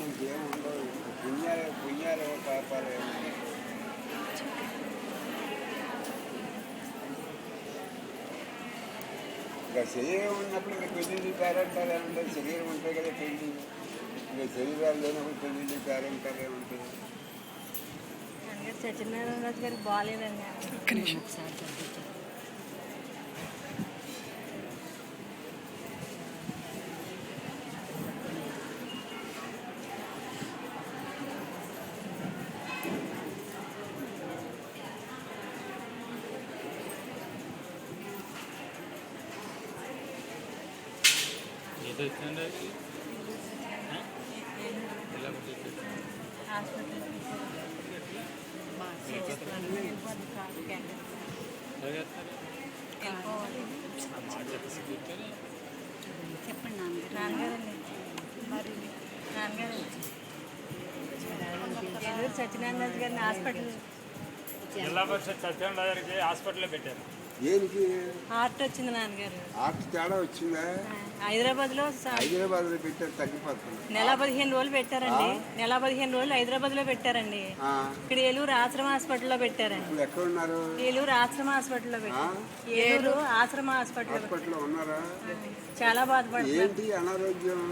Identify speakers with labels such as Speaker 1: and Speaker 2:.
Speaker 1: ఇంకేం ఉండవు. పుణ్యాలు పాపాలు ఏమి. ఇంకా శరీరం ఉన్నప్పుడు ఇంకా పెళ్ళిళ్ళు పేరంటారు ఏముంటుంది. శరీరం ఉంటాయి కదా పెళ్ళి. ఇంకా శరీరాలు లేనప్పుడు పెళ్ళిళ్ళు పేరంటారు ఏముంటుంది.
Speaker 2: సత్యనారాయణ రాజు గారికి బాగాలేదండి. ఒకసారి చెప్పండి నాన్నగారండి. మరి నాన్నగారు సత్యనారాయణ రాజు గారిని హాస్పిటల్
Speaker 3: జిల్లా పరిషత్ సత్యనారాయణ గారికి హాస్పిటల్లో పెట్టారు.
Speaker 1: దేనికి?
Speaker 2: హార్ట్ వచ్చింది నాన్నగారు.
Speaker 1: హార్ట్ తేడా వచ్చిందా?
Speaker 2: హైదరాబాద్లో
Speaker 1: పెట్టారు, తగ్గిపోతుంది.
Speaker 2: నెల 15 రోజులు పెట్టారండి. నెల 15 రోజులు హైదరాబాద్లో పెట్టారండి. ఇక్కడ ఏలూరు ఆశ్రమ హాస్పిటల్లో పెట్టారండి.
Speaker 1: ఎక్కడ ఉన్నారు?
Speaker 2: ఏలూరు ఆశ్రమ హాస్పిటల్లో పెట్టారు. ఏలూరు ఆశ్రమ హాస్పిటల్లో
Speaker 1: ఉన్నారా?
Speaker 2: చాలా బాధపడుతున్నారు.
Speaker 1: ఏంటి అనారోగ్యం?